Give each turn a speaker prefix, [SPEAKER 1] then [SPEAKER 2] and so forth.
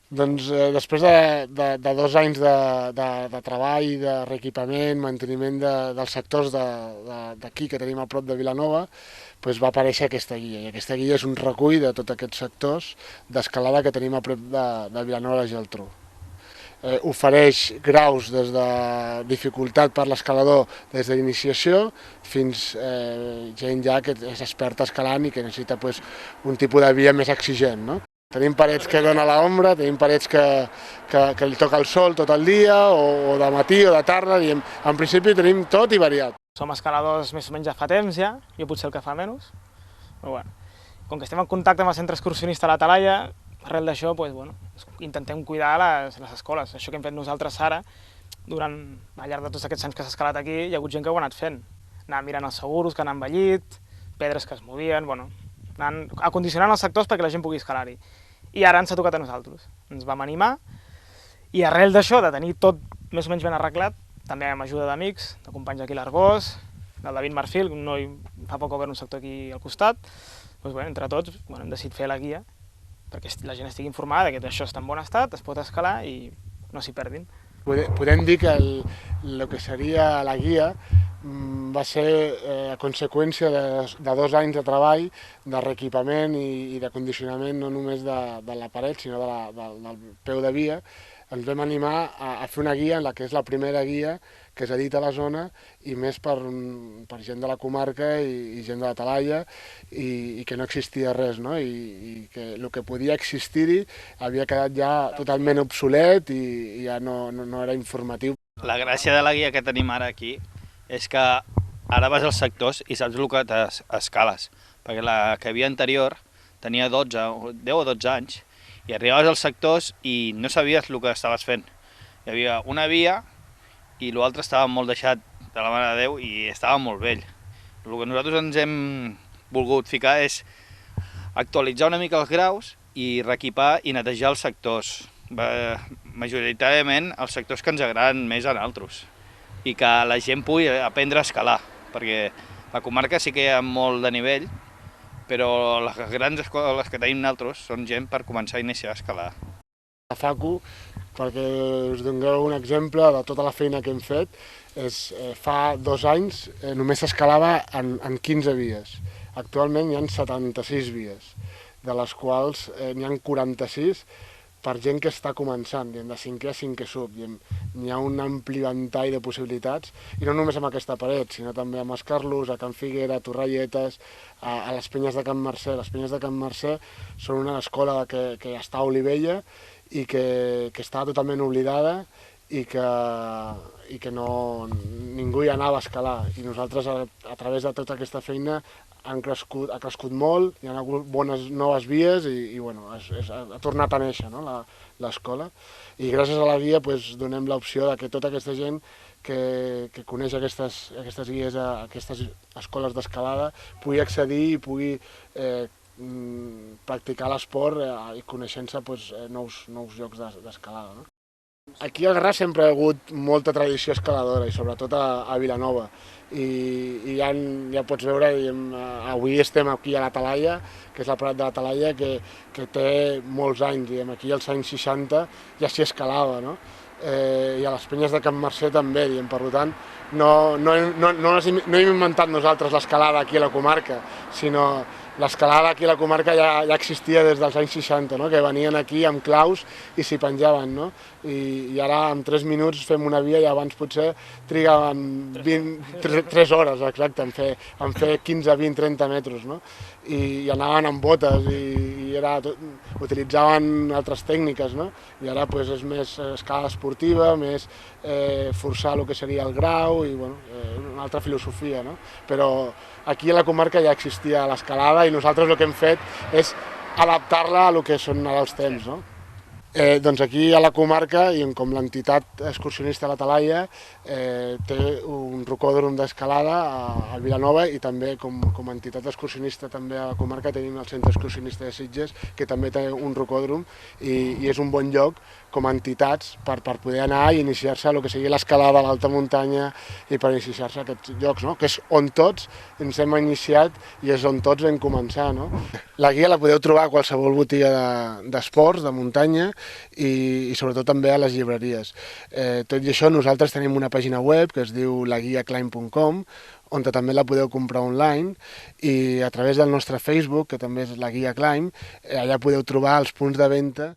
[SPEAKER 1] Doncs després de 2 anys de treball, de reequipament, manteniment dels sectors d'aquí que tenim a prop de Vilanova, doncs va aparèixer aquesta guia. I aquesta guia és un recull de tots aquests sectors d'escalada que tenim a prop de Vilanova i la Geltrú. Ofereix graus des de dificultat per l'escalador des d'iniciació fins gent ja que és experta escalant i que necessita pues, un tipus de via més exigent. No? Tenim parets que donen a l'ombra, tenim parets que li toca el sol tot el dia, o de matí o de tarda, diguem, en principi tenim tot i variat.
[SPEAKER 2] Som escaladors més o menys ja fa temps ja, jo potser el que fa menys, però bueno, com que estem en contacte amb el centre excursionista a la Talaia, arrel d'això, doncs, bueno, intentem cuidar les escoles. Això que hem fet nosaltres ara, al llarg de tots aquests anys que s'ha escalat aquí, hi ha hagut gent que ho ha anat fent. Anar mirant els seguros que han envellit, pedres que es movien, bueno, anant acondicionant els sectors perquè la gent pugui escalar-hi. I ara ens ha tocat a nosaltres. Ens vam animar i arrel d'això, de tenir tot més o menys ben arreglat, també amb ajuda d'amics, de companys aquí a l'Arbós, del David Marfil, un noi fa poc obert un sector aquí al costat, doncs, bueno, entre tots hem decidit fer la guia perquè la gent estigui informada que això està en bon estat, es pot escalar i no s'hi perdin.
[SPEAKER 1] Podem dir que el que seria la guia va ser a conseqüència de 2 anys de treball, de reequipament i de condicionament no només de la paret, sinó del peu de via. Ens vam animar a fer una guia en la que és la primera guia que s'edita a la zona i més per gent de la comarca i gent de la Talaia i que no existia res, no? I que el que podia existir-hi havia quedat ja totalment obsolet i ja no era informatiu.
[SPEAKER 3] La gràcia de la guia que tenim ara aquí és que ara vas als sectors i saps el que t'escales, perquè la que havia anterior tenia 10 o 12 anys i arribaves als sectors i no sabies el que estaves fent. Hi havia una via i l'altre estava molt deixat de la Mare de Déu i estava molt vell. El que nosaltres ens hem volgut ficar és actualitzar una mica els graus i reequipar i netejar els sectors. Majoritàriament els sectors que ens agraden més a nosaltres i que la gent pugui aprendre a escalar, perquè la comarca sí que hi ha molt de nivell, però les grans escoles que tenim nosaltres són gent per començar a iniciar a escalar.
[SPEAKER 1] A FACU, perquè us dongueu un exemple de tota la feina que hem fet, fa 2 anys només s'escalava en 15 vies. Actualment hi ha 76 vies, de les quals n'hi ha 46 per gent que està començant, de 5è a 5è sub. N'hi ha un ampli ventall de possibilitats, i no només amb aquesta paret, sinó també a Mascarlos, a Can Figuera, a Torrelletes, a les Penyes de Can Mercè. Les Penyes de Can Mercè són una escola que està a Olivella i que està totalment oblidada i que ningú hi anava a escalar. I nosaltres, a través de tota aquesta feina, ha crescut molt, hi ha hagut bones noves vies i bueno, ha tornat a néixer, no, l'escola. I gràcies a la guia donem l'opció que tota aquesta gent que coneix aquestes guies, aquestes escoles d'escalada, pugui accedir i pugui practicar l'esport i coneixent-se nous llocs d'escalada. No? Aquí al Garraf sempre ha hagut molta tradició escaladora, i sobretot a Vilanova. I ja pots veure, avui estem aquí a la Talaia, que és la Prat de la Talaia, que té molts anys. Aquí als anys 60 ja s'hi escalava, no? I a les Penyes de Can Mercè també. Per tant, no hem inventat nosaltres l'escalada aquí a la comarca, sinó l'escalada aquí a la comarca ja existia des dels anys 60, no? Que venien aquí amb claus i s'hi penjaven. No? I ara en 3 minuts fem una via i abans potser trigaven 3 hores exacte, en fer 15, 20, 30 metres. No? I anaven amb botes i utilitzaven altres tècniques. No? I ara és més escala esportiva, més forçar el que seria el grau i una altra filosofia. No? Però aquí a la comarca ja existia l'escalada i nosaltres el que hem fet és adaptar-la a el que són ara els temps. No? Doncs aquí a la comarca, i com l'entitat excursionista a la Talaia, té un rocòdrom d'escalada a Vilanova, i també com a entitat excursionista també a la comarca tenim el centre excursionista de Sitges, que també té un rocòdrom, i és un bon lloc com a entitats per poder anar i iniciar-se a el que sigui l'escalada a l'alta muntanya i per iniciar-se a aquests llocs, no? Que és on tots ens hem iniciat i és on tots vam començar. No? La guia la podeu trobar a qualsevol botiga d'esports, de muntanya, i sobretot també a les llibreries. Tot i això, nosaltres tenim una pàgina web que es diu laguiaclimb.com, on també la podeu comprar online, i a través del nostre Facebook, que també és la Guia Climb, allà podeu trobar els punts de venda